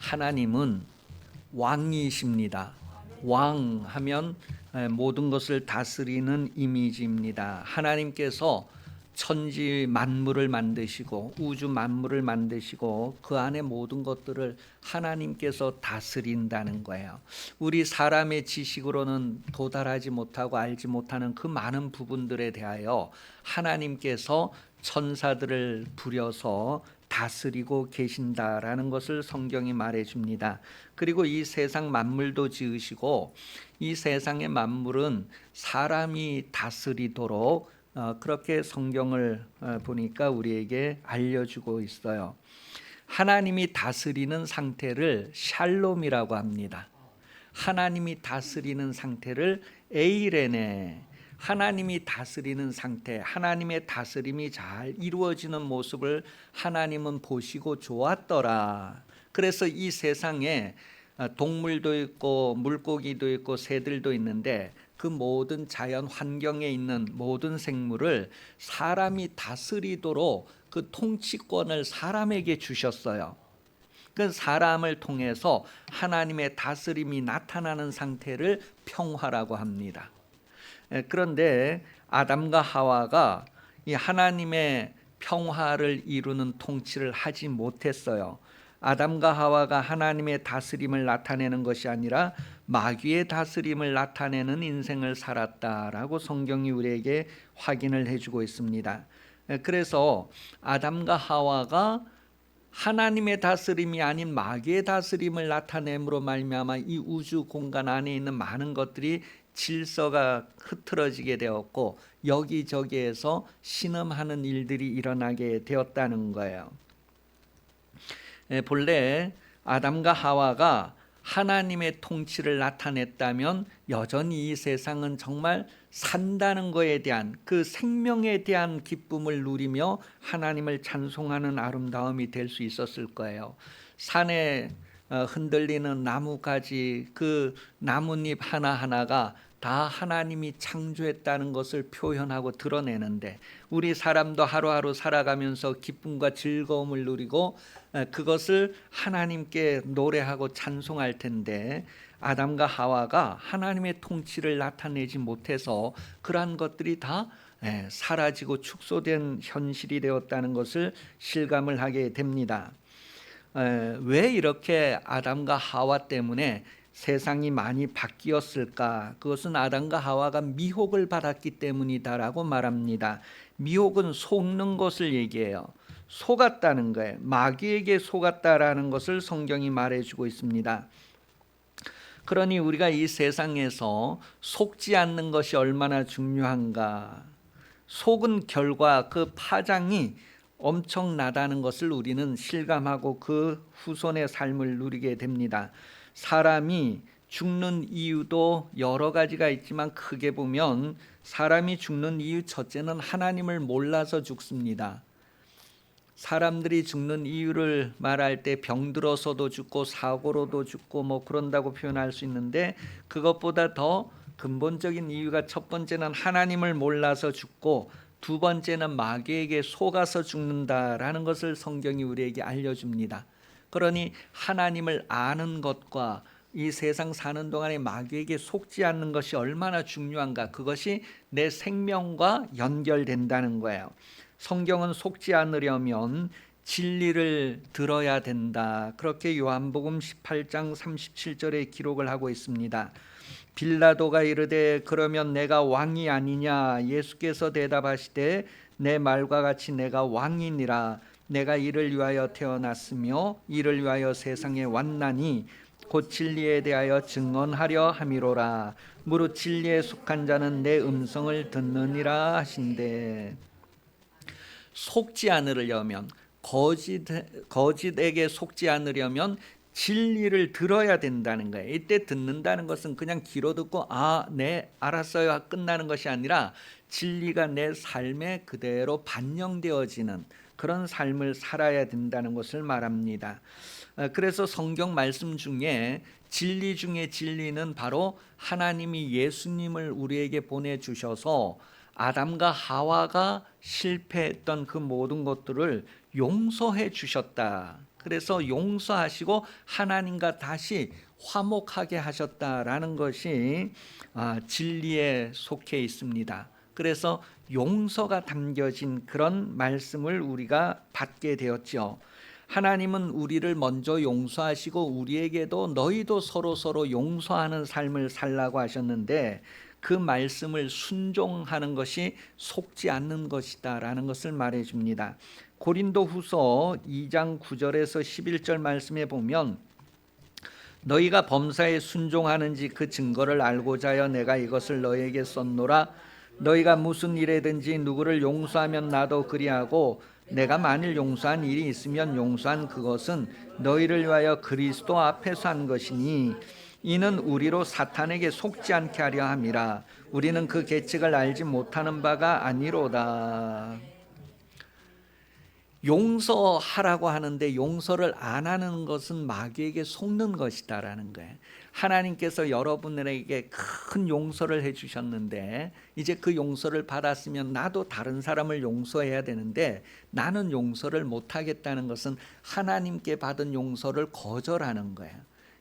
하나님은 왕이십니다. 왕 하면 모든 것을 다스리는 이미지입니다. 하나님께서 천지 만물을 만드시고 우주 만물을 만드시고 그 안에 모든 것들을 하나님께서 다스린다는 거예요. 우리 사람의 지식으로는 도달하지 못하고 알지 못하는 그 많은 부분들에 대하여 하나님께서 천사들을 부려서 다스리고 계신다라는 것을 성경이 말해줍니다. 그리고 이 세상 만물도 지으시고 이 세상의 만물은 사람이 다스리도록 그렇게 성경을 보니까 우리에게 알려주고 있어요. 하나님이 다스리는 상태를 샬롬이라고 합니다. 하나님이 다스리는 상태를 에이레네, 하나님이 다스리는 상태, 하나님의 다스림이 잘 이루어지는 모습을 하나님은 보시고 좋았더라. 그래서 이 세상에 동물도 있고 물고기도 있고 새들도 있는데 그 모든 자연 환경에 있는 모든 생물을 사람이 다스리도록 그 통치권을 사람에게 주셨어요. 그 사람을 통해서 하나님의 다스림이 나타나는 상태를 평화라고 합니다. 그런데 아담과 하와가 이 하나님의 평화를 이루는 통치를 하지 못했어요. 아담과 하와가 하나님의 다스림을 나타내는 것이 아니라 마귀의 다스림을 나타내는 인생을 살았다라고 성경이 우리에게 확인을 해주고 있습니다. 그래서 아담과 하와가 하나님의 다스림이 아닌 마귀의 다스림을 나타냄으로 말미암아 이 우주 공간 안에 있는 많은 것들이 질서가 흐트러지게 되었고 여기저기에서 신음하는 일들이 일어나게 되었다는 거예요. 본래 아담과 하와가 하나님의 통치를 나타냈다면 여전히 이 세상은 정말 산다는 것에 대한 그 생명에 대한 기쁨을 누리며 하나님을 찬송하는 아름다움이 될 수 있었을 거예요. 산에 흔들리는 나무가지, 그 나뭇잎 하나하나가 다 하나님이 창조했다는 것을 표현하고 드러내는데 우리 사람도 하루하루 살아가면서 기쁨과 즐거움을 누리고 그것을 하나님께 노래하고 찬송할 텐데 아담과 하와가 하나님의 통치를 나타내지 못해서 그러한 것들이 다 사라지고 축소된 현실이 되었다는 것을 실감을 하게 됩니다. 왜 이렇게 아담과 하와 때문에 세상이 많이 바뀌었을까? 그것은 아담과 하와가 미혹을 받았기 때문이다라고 말합니다. 미혹은 속는 것을 얘기해요. 속았다는 거예요. 마귀에게 속았다라는 것을 성경이 말해주고 있습니다. 그러니 우리가 이 세상에서 속지 않는 것이 얼마나 중요한가. 속은 결과 그 파장이 엄청나다는 것을 우리는 실감하고 그 후손의 삶을 누리게 됩니다. 사람이 죽는 이유도 여러 가지가 있지만 크게 보면 사람이 죽는 이유 첫째는 하나님을 몰라서 죽습니다. 사람들이 죽는 이유를 말할 때 병들어서도 죽고 사고로도 죽고 뭐 그런다고 표현할 수 있는데 그것보다 더 근본적인 이유가 첫 번째는 하나님을 몰라서 죽고 두 번째는 마귀에게 속아서 죽는다라는 것을 성경이 우리에게 알려줍니다. 그러니 하나님을 아는 것과 이 세상 사는 동안에 마귀에게 속지 않는 것이 얼마나 중요한가, 그것이 내 생명과 연결된다는 거예요. 성경은 속지 않으려면 진리를 들어야 된다. 그렇게 요한복음 18장 37절에 기록을 하고 있습니다. 빌라도가 이르되 그러면 내가 왕이 아니냐? 예수께서 대답하시되 내 말과 같이 내가 왕이니라. 내가 이를 위하여 태어났으며 이를 위하여 세상에 왔나니 곧 진리에 대하여 증언하려 함이로라. 무릇 진리에 속한 자는 내 음성을 듣느니라 하신대. 속지 않으려면 거짓에게 속지 않으려면 진리를 들어야 된다는 거예요. 이때 듣는다는 것은 그냥 귀로 듣고 네 알았어요 끝나는 것이 아니라 진리가 내 삶에 그대로 반영되어지는 그런 삶을 살아야 된다는 것을 말합니다. 그래서 성경 말씀 중에 진리 중에 진리는 바로 하나님이 예수님을 우리에게 보내주셔서 아담과 하와가 실패했던 그 모든 것들을 용서해 주셨다. 그래서 용서하시고 하나님과 다시 화목하게 하셨다라는 것이 진리에 속해 있습니다. 그래서 용서가 담겨진 그런 말씀을 우리가 받게 되었죠. 하나님은 우리를 먼저 용서하시고 우리에게도 너희도 서로 용서하는 삶을 살라고 하셨는데 그 말씀을 순종하는 것이 속지 않는 것이다라는 것을 말해줍니다. 고린도후서 2장 9절에서 11절 말씀에 보면 너희가 범사에 순종하는지 그 증거를 알고자 하여 내가 이것을 너희에게 썼노라. 너희가 무슨 일에든지 누구를 용서하면 나도 그리하고 내가 만일 용서한 일이 있으면 용서한 그것은 너희를 위하여 그리스도 앞에서 한 것이니 이는 우리로 사탄에게 속지 않게 하려 함이라. 우리는 그 계책을 알지 못하는 바가 아니로다. 용서하라고 하는데 용서를 안 하는 것은 마귀에게 속는 것이다라는 거예요. 하나님께서 여러분에게 큰 용서를 해주셨는데 이제 그 용서를 받았으면 나도 다른 사람을 용서해야 되는데 나는 용서를 못하겠다는 것은 하나님께 받은 용서를 거절하는 거예요.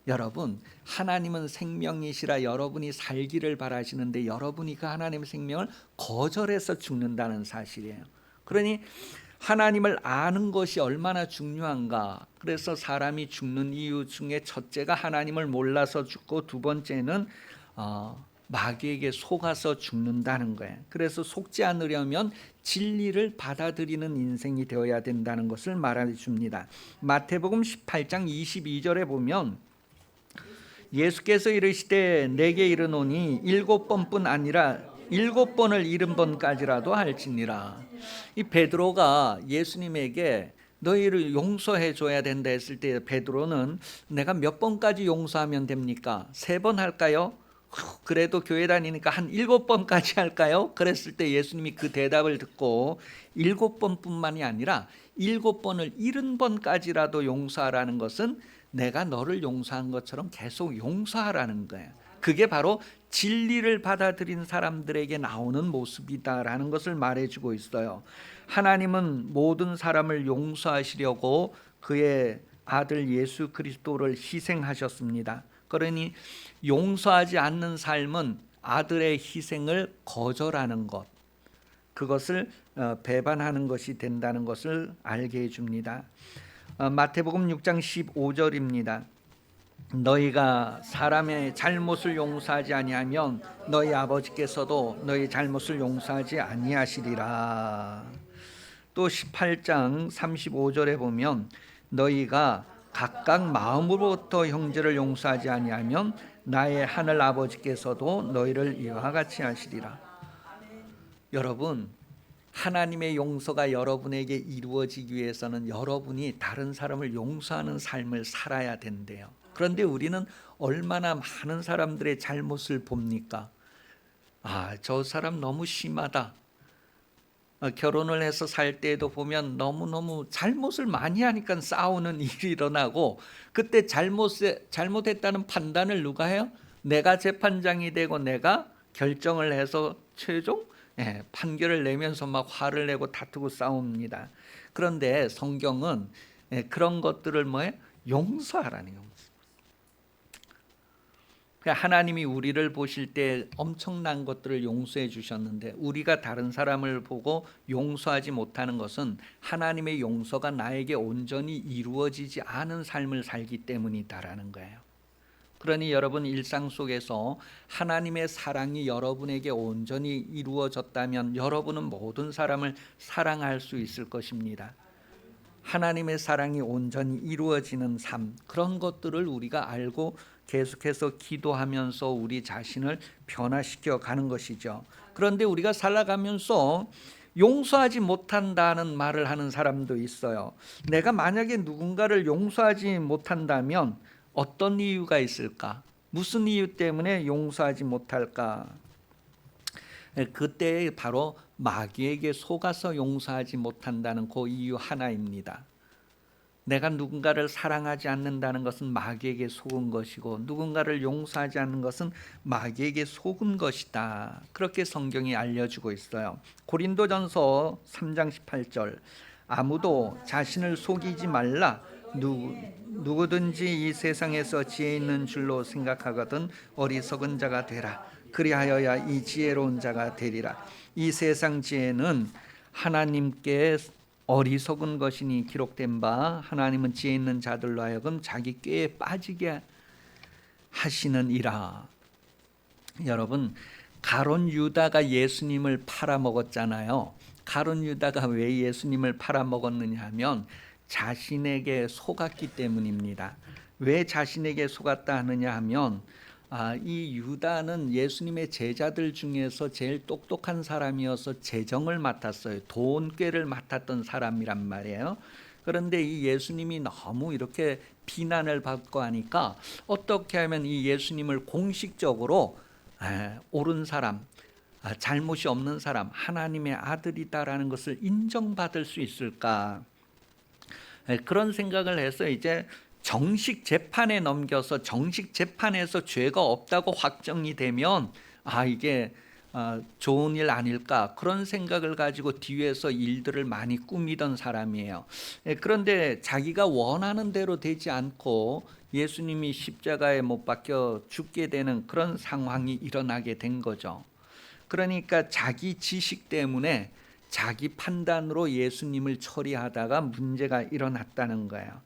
여러분, 하나님은 생명이시라 여러분이 살기를 바라시는데 여러분이 그 하나님의 생명을 거절해서 죽는다는 사실이에요. 그러니 하나님을 아는 것이 얼마나 중요한가. 그래서 사람이 죽는 이유 중에 첫째가 하나님을 몰라서 죽고 두 번째는 마귀에게 속아서 죽는다는 거예요. 그래서 속지 않으려면 진리를 받아들이는 인생이 되어야 된다는 것을 말해 줍니다. 마태복음 18장 22절에 보면 예수께서 이르시되 내게 이르노니 7번뿐 아니라 7번을 70번까지라도 할지니라. 이 베드로가 예수님에게 너희를 용서해 줘야 된다 했을 때 베드로는 내가 몇 번까지 용서하면 됩니까? 3번 할까요? 그래도 교회 다니니까 한 7번까지 할까요? 그랬을 때 예수님이 그 대답을 듣고 7번뿐만이 아니라 7번을 70번까지라도 용서하라는 것은 내가 너를 용서한 것처럼 계속 용서하라는 거예요. 그게 바로 진리를 받아들인 사람들에게 나오는 모습이다라는 것을 말해주고 있어요. 하나님은 모든 사람을 용서하시려고 그의 아들 예수 그리스도를 희생하셨습니다. 그러니 용서하지 않는 삶은 아들의 희생을 거절하는 것, 그것을 배반하는 것이 된다는 것을 알게 해줍니다. 마태복음 6장 15절입니다. 너희가 사람의 잘못을 용서하지 아니하면 너희 아버지께서도 너희 잘못을 용서하지 아니하시리라. 또 18장 35절에 보면 너희가 각각 마음으로부터 형제를 용서하지 아니하면 나의 하늘 아버지께서도 너희를 이와 같이 하시리라. 여러분, 하나님의 용서가 여러분에게 이루어지기 위해서는 여러분이 다른 사람을 용서하는 삶을 살아야 된대요. 그런데 우리는 얼마나 많은 사람들의 잘못을 봅니까? 저 사람 너무 심하다. 결혼을 해서 살 때에도 보면 너무너무 잘못을 많이 하니까 싸우는 일이 일어나고 그때 잘못했다는 판단을 누가 해요? 내가 재판장이 되고 내가 결정을 해서 최종 판결을 내면서 막 화를 내고 다투고 싸웁니다. 그런데 성경은 그런 것들을 뭐예요? 용서하라는 거예요. 하나님이 우리를 보실 때 엄청난 것들을 용서해 주셨는데 우리가 다른 사람을 보고 용서하지 못하는 것은 하나님의 용서가 나에게 온전히 이루어지지 않은 삶을 살기 때문이다라는 거예요. 그러니 여러분 일상 속에서 하나님의 사랑이 여러분에게 온전히 이루어졌다면 여러분은 모든 사람을 사랑할 수 있을 것입니다. 하나님의 사랑이 온전히 이루어지는 삶, 그런 것들을 우리가 알고 계속해서 기도하면서 우리 자신을 변화시켜 가는 것이죠. 그런데 우리가 살아가면서 용서하지 못한다는 말을 하는 사람도 있어요. 내가 만약에 누군가를 용서하지 못한다면 어떤 이유가 있을까? 무슨 이유 때문에 용서하지 못할까? 그때 바로 마귀에게 속아서 용서하지 못한다는 그 이유 하나입니다. 내가 누군가를 사랑하지 않는다는 것은 마귀에게 속은 것이고 누군가를 용서하지 않는 것은 마귀에게 속은 것이다. 그렇게 성경이 알려주고 있어요. 고린도전서 3장 18절 아무도 자신을 속이지 말라. 누구든지 이 세상에서 지혜 있는 줄로 생각하거든 어리석은 자가 되라. 그리하여야 이 지혜로운 자가 되리라. 이 세상 지혜는 하나님께 어리석은 것이니 기록된 바 하나님은 지혜 있는 자들로 하여금 자기 꾀에 빠지게 하시느니라. 여러분, 가룟 유다가 예수님을 팔아먹었잖아요. 가룟 유다가 왜 예수님을 팔아먹었느냐 하면 자신에게 속았기 때문입니다. 왜 자신에게 속았다 하느냐 하면 이 유다는 예수님의 제자들 중에서 제일 똑똑한 사람이어서 재정을 맡았어요. 돈꾀를 맡았던 사람이란 말이에요. 그런데 이 예수님이 너무 이렇게 비난을 받고 하니까 어떻게 하면 이 예수님을 공식적으로 옳은 사람, 잘못이 없는 사람, 하나님의 아들이다라는 것을 인정받을 수 있을까? 그런 생각을 해서 이제 정식 재판에 넘겨서 정식 재판에서 죄가 없다고 확정이 되면 이게 좋은 일 아닐까, 그런 생각을 가지고 뒤에서 일들을 많이 꾸미던 사람이에요. 그런데 자기가 원하는 대로 되지 않고 예수님이 십자가에 못 박혀 죽게 되는 그런 상황이 일어나게 된 거죠. 그러니까 자기 지식 때문에 자기 판단으로 예수님을 처리하다가 문제가 일어났다는 거예요.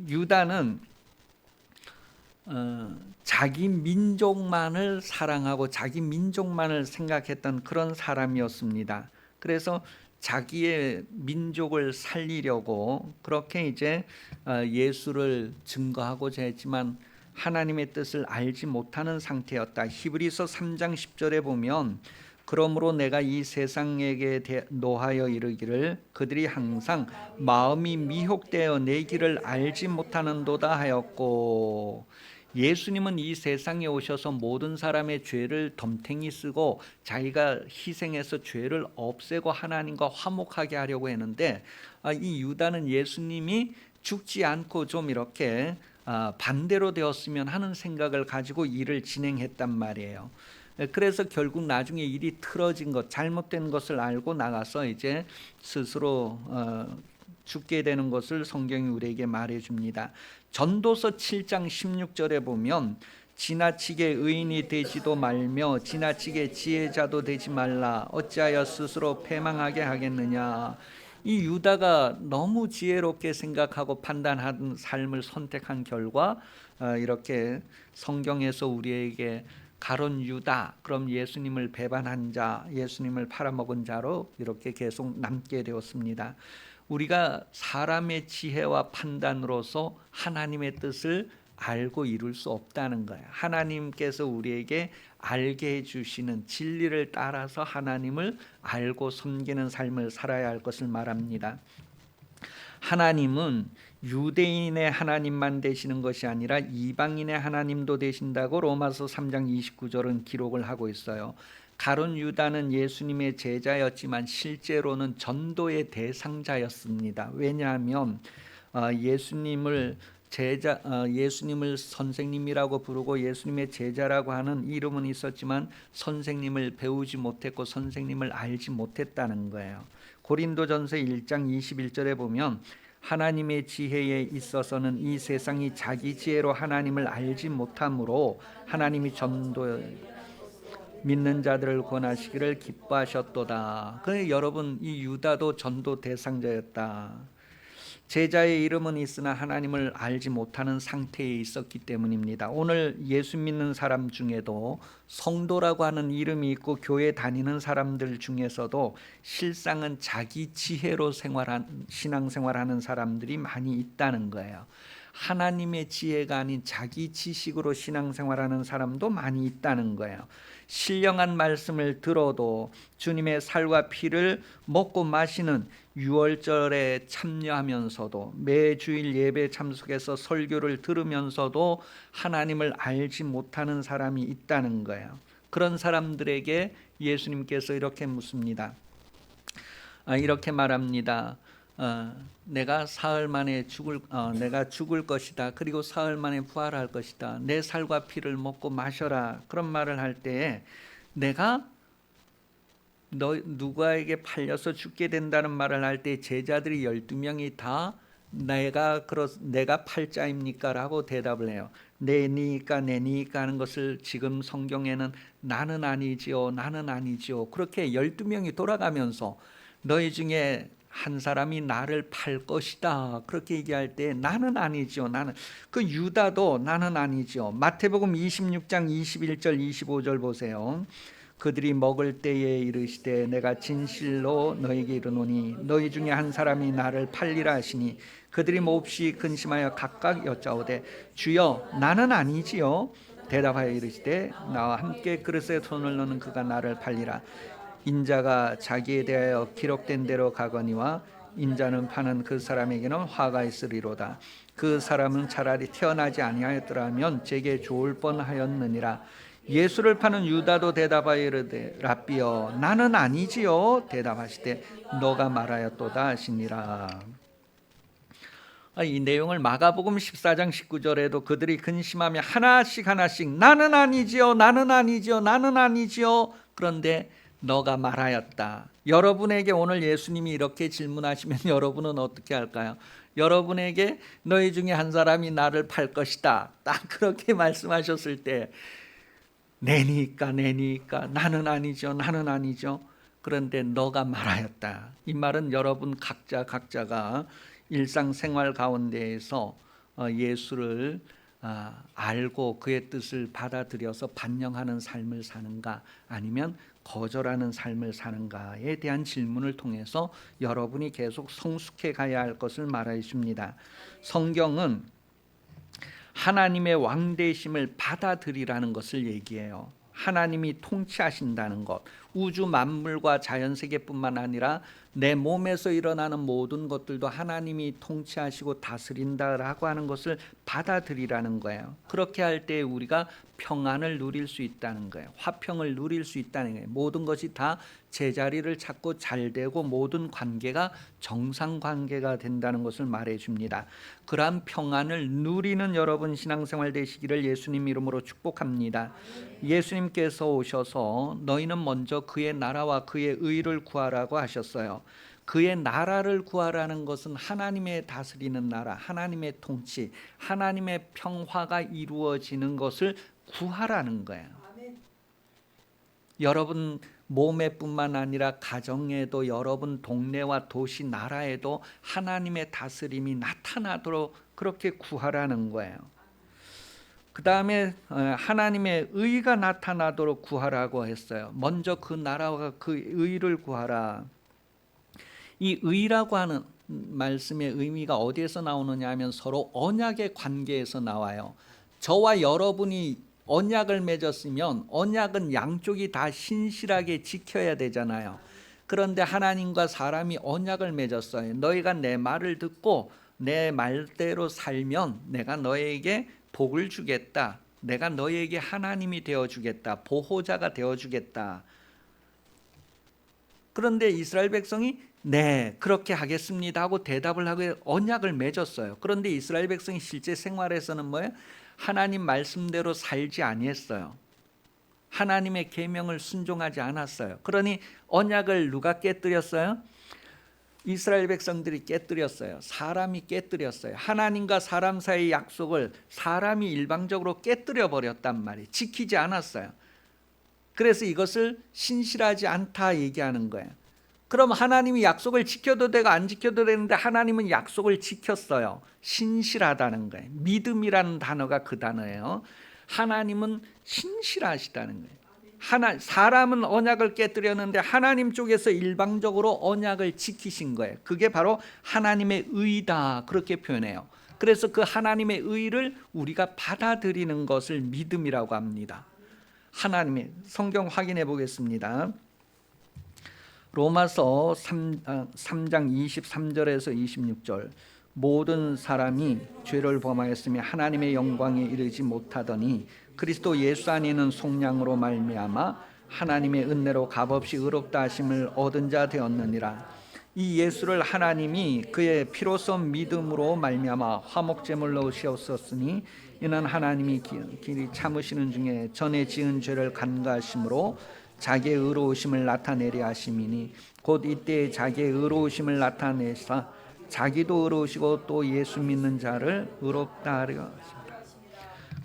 유다는 자기 민족만을 사랑하고 자기 민족만을 생각했던 그런 사람이었습니다. 그래서 자기의 민족을 살리려고 그렇게 이제 예수를 증거하고자 했지만 하나님의 뜻을 알지 못하는 상태였다. 히브리서 3장 10절에 보면 그러므로 내가 이 세상에게 노하여 이르기를 그들이 항상 마음이 미혹되어 내 길을 알지 못하는도다 하였고, 예수님은 이 세상에 오셔서 모든 사람의 죄를 덤탱이 쓰고 자기가 희생해서 죄를 없애고 하나님과 화목하게 하려고 했는데 이 유다는 예수님이 죽지 않고 좀 이렇게 반대로 되었으면 하는 생각을 가지고 일을 진행했단 말이에요. 그래서 결국 나중에 일이 틀어진 것, 잘못된 것을 알고 나가서 이제 스스로 죽게 되는 것을 성경이 우리에게 말해줍니다. 전도서 7장 16절에 보면 지나치게 의인이 되지도 말며 지나치게 지혜자도 되지 말라. 어찌하여 스스로 패망하게 하겠느냐. 이 유다가 너무 지혜롭게 생각하고 판단한 삶을 선택한 결과 이렇게 성경에서 우리에게 가룟 유다, 그럼 예수님을 배반한 자, 예수님을 팔아먹은 자로 이렇게 계속 남게 되었습니다. 우리가 사람의 지혜와 판단으로서 하나님의 뜻을 알고 이룰 수 없다는 거예요. 하나님께서 우리에게 알게 해주시는 진리를 따라서 하나님을 알고 섬기는 삶을 살아야 할 것을 말합니다. 하나님은 유대인의 하나님만 되시는 것이 아니라 이방인의 하나님도 되신다고 로마서 3장 29절은 기록을 하고 있어요. 가룟 유다는 예수님의 제자였지만 실제로는 전도의 대상자였습니다. 왜냐하면 예수님을 선생님이라고 부르고 예수님의 제자라고 하는 이름은 있었지만 선생님을 배우지 못했고 선생님을 알지 못했다는 거예요. 고린도전서 1장 21절에 보면 하나님의 지혜에 있어서는 이 세상이 자기 지혜로 하나님을 알지 못하므로 하나님이 믿는 자들을 권하시기를 기뻐하셨도다. 그래, 여러분, 이 유다도 전도 대상자였다. 제자의 이름은 있으나 하나님을 알지 못하는 상태에 있었기 때문입니다. 오늘 예수 믿는 사람 중에도 성도라고 하는 이름이 있고 교회 다니는 사람들 중에서도 실상은 자기 지혜로 신앙생활하는 사람들이 많이 있다는 거예요. 하나님의 지혜가 아닌 자기 지식으로 신앙생활하는 사람도 많이 있다는 거예요. 신령한 말씀을 들어도 주님의 살과 피를 먹고 마시는 유월절에 참여하면서도 매주일 예배 참석해서 설교를 들으면서도 하나님을 알지 못하는 사람이 있다는 거예요. 그런 사람들에게 예수님께서 이렇게 묻습니다. 이렇게 말합니다. 내가 사흘 만에 내가 죽을 것이다. 그리고 사흘 만에 부활할 것이다. 내 살과 피를 먹고 마셔라. 그런 말을 할 때에 내가 누구에게 팔려서 죽게 된다는 말을 할 때 제자들이 12명이 다 내가 팔자입니까? 라고 대답을 해요. 내니까 하는 것을 지금 성경에는 나는 아니지요, 나는 아니지요. 그렇게 12명이 돌아가면서 너희 중에 한 사람이 나를 팔 것이다, 그렇게 얘기할 때 나는 아니지요, 나는. 그 유다도 나는 아니지요. 마태복음 26장 21절 25절 보세요. 그들이 먹을 때에 이르시되 내가 진실로 너희에게 이르노니 너희 중에 한 사람이 나를 팔리라 하시니 그들이 몹시 근심하여 각각 여짜오되 주여 나는 아니지요. 대답하여 이르시되 나와 함께 그릇에 손을 넣는 그가 나를 팔리라. 인자가 자기에 대하여 기록된 대로 가거니와 인자는 파는 그 사람에게는 화가 있으리로다. 그 사람은 차라리 태어나지 아니하였더라면 제게 좋을 뻔하였느니라. 예수를 파는 유다도 대답하여 이르되 랍비여 나는 아니지요. 대답하시되 너가 말하였도다 하시니라. 이 내용을 마가복음 14장 19절에도 그들이 근심하며 하나씩 나는 아니지요, 나는 아니지요, 나는 아니지요. 그런데 너가 말하였다. 여러분에게 오늘 예수님이 이렇게 질문하시면 여러분은 어떻게 할까요? 여러분에게 너희 중에 한 사람이 나를 팔 것이다, 딱 그렇게 말씀하셨을 때 내니까 나는 아니죠, 나는 아니죠. 그런데 너가 말하였다. 이 말은 여러분 각자가 일상생활 가운데에서 예수를 알고 그의 뜻을 받아들여서 반영하는 삶을 사는가, 아니면 거절하는 삶을 사는가에 대한 질문을 통해서 여러분이 계속 성숙해 가야 할 것을 말해 줍니다. 성경은 하나님의 왕되심을 받아들이라는 것을 얘기해요. 하나님이 통치하신다는 것, 우주 만물과 자연세계뿐만 아니라 내 몸에서 일어나는 모든 것들도 하나님이 통치하시고 다스린다라고 하는 것을 받아들이라는 거예요. 그렇게 할 때 우리가 평안을 누릴 수 있다는 거예요. 화평을 누릴 수 있다는 거예요. 모든 것이 다 제자리를 찾고 잘 되고 모든 관계가 정상 관계가 된다는 것을 말해 줍니다. 그러한 평안을 누리는 여러분 신앙생활 되시기를 예수님 이름으로 축복합니다. 예수님께서 오셔서 너희는 먼저 그의 나라와 그의 의를 구하라고 하셨어요. 그의 나라를 구하라는 것은 하나님의 다스리는 나라, 하나님의 통치, 하나님의 평화가 이루어지는 것을 구하라는 거예요. 여러분 몸에뿐만 아니라 가정에도, 여러분 동네와 도시, 나라에도 하나님의 다스림이 나타나도록 그렇게 구하라는 거예요. 그 다음에 하나님의 의가 나타나도록 구하라고 했어요. 먼저 그 나라와 그 의를 구하라. 이 의라고 하는 말씀의 의미가 어디에서 나오느냐 하면 서로 언약의 관계에서 나와요. 저와 여러분이 언약을 맺었으면 언약은 양쪽이 다 신실하게 지켜야 되잖아요. 그런데 하나님과 사람이 언약을 맺었어요. 너희가 내 말을 듣고 내 말대로 살면 내가 너에게 복을 주겠다. 내가 너에게 하나님이 되어주겠다. 보호자가 되어주겠다. 그런데 이스라엘 백성이 네 그렇게 하겠습니다 하고 대답을 하고 언약을 맺었어요. 그런데 이스라엘 백성이 실제 생활에서는 뭐예요? 하나님 말씀대로 살지 아니했어요. 하나님의 계명을 순종하지 않았어요. 그러니 언약을 누가 깨뜨렸어요? 이스라엘 백성들이 깨뜨렸어요. 사람이 깨뜨렸어요. 하나님과 사람 사이의 약속을 사람이 일방적으로 깨뜨려 버렸단 말이에요. 지키지 않았어요. 그래서 이것을 신실하지 않다 얘기하는 거예요. 그럼 하나님이 약속을 지켜도 되고 안 지켜도 되는데 하나님은 약속을 지켰어요. 신실하다는 거예요. 믿음이라는 단어가 그 단어예요. 하나님은 신실하시다는 거예요. 사람은 언약을 깨뜨렸는데 하나님 쪽에서 일방적으로 언약을 지키신 거예요. 그게 바로 하나님의 의다, 그렇게 표현해요. 그래서 그 하나님의 의를 우리가 받아들이는 것을 믿음이라고 합니다. 하나님의 성경 확인해 보겠습니다. 로마서 3장 23절에서 26절 모든 사람이 죄를 범하였으며 하나님의 영광에 이르지 못하더니 그리스도 예수 안에는 속량으로 말미암아 하나님의 은혜로 값없이 의롭다 하심을 얻은 자 되었느니라. 이 예수를 하나님이 그의 피로써 믿음으로 말미암아 화목제물로 오셨으니 이는 하나님이 길이 참으시는 중에 전에 지은 죄를 간과하심으로 자기의 의로우심을 나타내려 하심이니 곧 이때 자기의 의로우심을 나타내사 자기도 의로우시고 또 예수 믿는 자를 의롭다 하려 하십니다.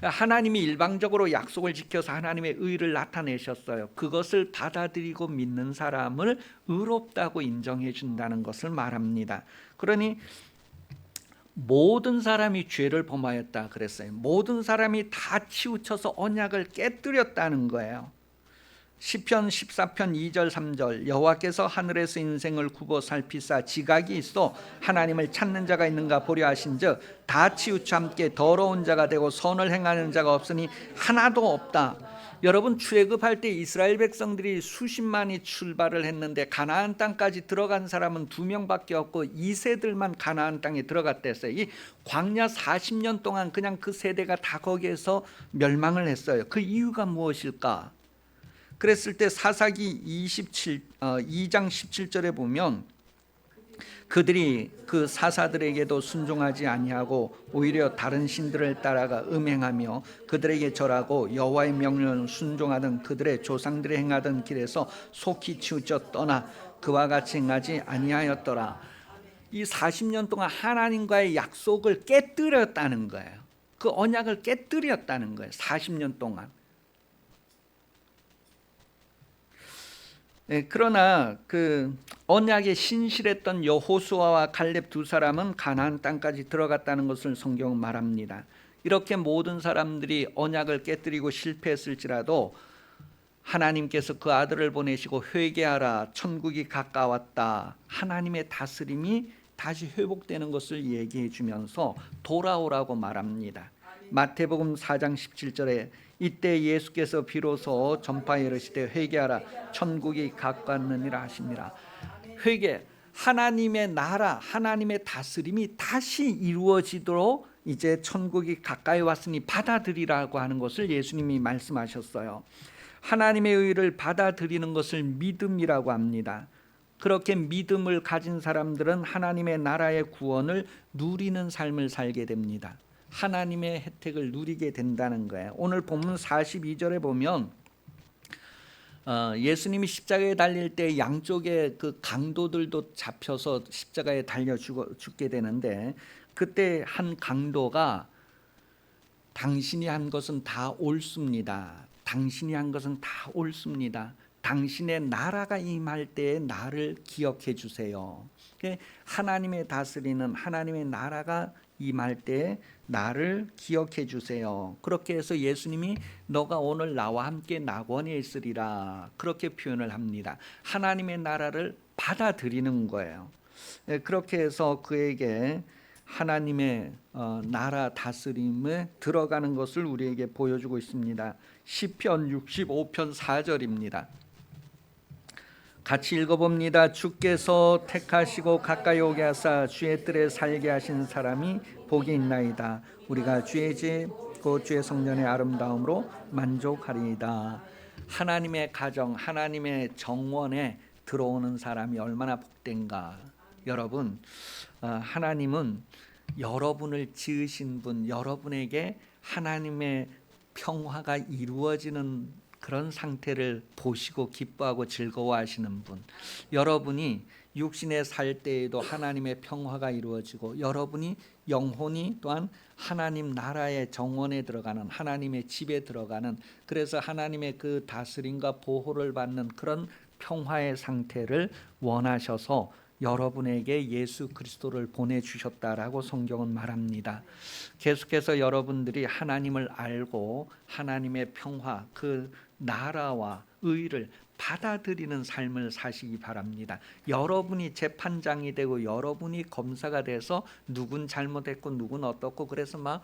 하나님이 일방적으로 약속을 지켜서 하나님의 의를 나타내셨어요. 그것을 받아들이고 믿는 사람을 의롭다고 인정해 준다는 것을 말합니다. 그러니 모든 사람이 죄를 범하였다 그랬어요. 모든 사람이 다 치우쳐서 언약을 깨뜨렸다는 거예요. 시편 14편 2절 3절 여호와께서 하늘에서 인생을 굽어 살피사 지각이 있어 하나님을 찾는 자가 있는가 보려 하신즉 다 치우쳐 함께 더러운 자가 되고 선을 행하는 자가 없으니 하나도 없다. 여러분, 출애굽할 때 이스라엘 백성들이 수십만이 출발을 했는데 가나안 땅까지 들어간 사람은 2명밖에 없고 2세들만 가나안 땅에 들어갔댔어요. 이 광야 40년 동안 그냥 그 세대가 다 거기에서 멸망을 했어요. 그 이유가 무엇일까? 그랬을 때 사사기 2장 17절에 보면 그들이 그 사사들에게도 순종하지 아니하고 오히려 다른 신들을 따라가 음행하며 그들에게 절하고 여호와의 명령을 순종하던 그들의 조상들이 행하던 길에서 속히 치우쳐 떠나 그와 같이 행하지 아니하였더라. 이 40년 동안 하나님과의 약속을 깨뜨렸다는 거예요. 그 언약을 깨뜨렸다는 거예요. 40년 동안. 그러나 그 언약에 신실했던 여호수아와 갈렙 두 사람은 가나안 땅까지 들어갔다는 것을 성경은 말합니다. 이렇게 모든 사람들이 언약을 깨뜨리고 실패했을지라도 하나님께서 그 아들을 보내시고 회개하라 천국이 가까웠다, 하나님의 다스림이 다시 회복되는 것을 얘기해 주면서 돌아오라고 말합니다. 마태복음 4장 17절에 이때 예수께서 비로소 전파에 이르시되 회개하라 천국이 가까웠느니라 하십니다. 회개, 하나님의 나라, 하나님의 다스림이 다시 이루어지도록 이제 천국이 가까이 왔으니 받아들이라고 하는 것을 예수님이 말씀하셨어요. 하나님의 의를 받아들이는 것을 믿음이라고 합니다. 그렇게 믿음을 가진 사람들은 하나님의 나라의 구원을 누리는 삶을 살게 됩니다. 하나님의 혜택을 누리게 된다는 거예요. 오늘 본문 42절에 보면 예수님이 십자가에 달릴 때 양쪽에 그 강도들도 잡혀서 십자가에 달려 죽게 되는데 그때 한 강도가 당신이 한 것은 다 옳습니다. 당신이 한 것은 다 옳습니다. 당신의 나라가 임할 때에 나를 기억해 주세요. 하나님의 다스리는 하나님의 나라가 임할 때 나를 기억해 주세요. 그렇게 해서 예수님이 너가 오늘 나와 함께 낙원에 있으리라 그렇게 표현을 합니다. 하나님의 나라를 받아들이는 거예요. 그렇게 해서 그에게 하나님의 나라 다스림에 들어가는 것을 우리에게 보여주고 있습니다. 시편 65편 4절입니다. 같이 읽어봅니다. 주께서 택하시고 가까이 오게 하사 주의 뜰에 살게 하신 사람이 복이 있나이다. 우리가 주의 집 곧 주의 성전의 아름다움으로 만족하리이다. 하나님의 가정, 하나님의 정원에 들어오는 사람이 얼마나 복된가. 여러분, 하나님은 여러분을 지으신 분, 여러분에게 하나님의 평화가 이루어지는 그런 상태를 보시고 기뻐하고 즐거워하시는 분, 여러분이 육신에 살 때에도 하나님의 평화가 이루어지고 여러분이 영혼이 또한 하나님 나라의 정원에 들어가는 하나님의 집에 들어가는, 그래서 하나님의 그 다스림과 보호를 받는 그런 평화의 상태를 원하셔서 여러분에게 예수 그리스도를 보내주셨다라고 성경은 말합니다. 계속해서 여러분들이 하나님을 알고 하나님의 평화, 그 나라와 의를 받아들이는 삶을 사시기 바랍니다. 여러분이 재판장이 되고 여러분이 검사가 돼서 누군 잘못했고 누군 어떻고 그래서 막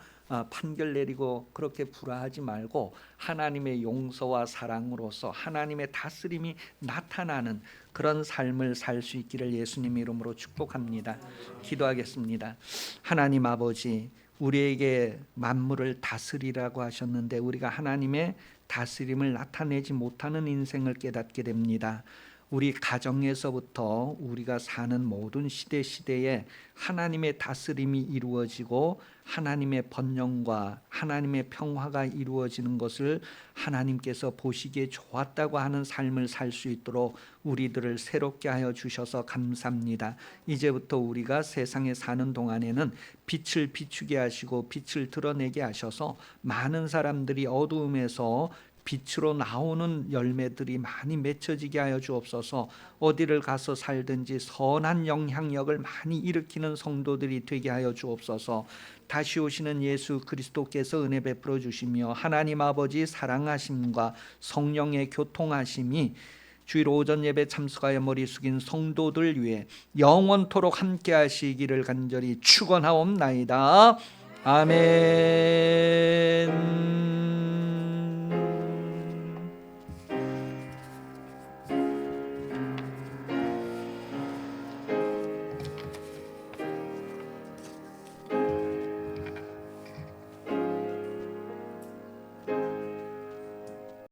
판결 내리고 그렇게 불화하지 말고 하나님의 용서와 사랑으로서 하나님의 다스림이 나타나는 그런 삶을 살 수 있기를 예수님 이름으로 축복합니다. 기도하겠습니다. 하나님 아버지, 우리에게 만물을 다스리라고 하셨는데 우리가 하나님의 다스림을 나타내지 못하는 인생을 깨닫게 됩니다. 우리 가정에서부터 우리가 사는 모든 시대에 하나님의 다스림이 이루어지고 하나님의 번영과 하나님의 평화가 이루어지는 것을 하나님께서 보시기에 좋았다고 하는 삶을 살 수 있도록 우리들을 새롭게 하여 주셔서 감사합니다. 이제부터 우리가 세상에 사는 동안에는 빛을 비추게 하시고 빛을 드러내게 하셔서 많은 사람들이 어두움에서 빛으로 나오는 열매들이 많이 맺혀지게 하여 주옵소서. 어디를 가서 살든지 선한 영향력을 많이 일으키는 성도들이 되게 하여 주옵소서. 다시 오시는 예수 그리스도께서 은혜 베풀어 주시며 하나님 아버지 사랑하심과 성령의 교통하심이 주일 오전 예배 참석하여 머리 숙인 성도들 위해 영원토록 함께 하시기를 간절히 축원하옵나이다. 아멘.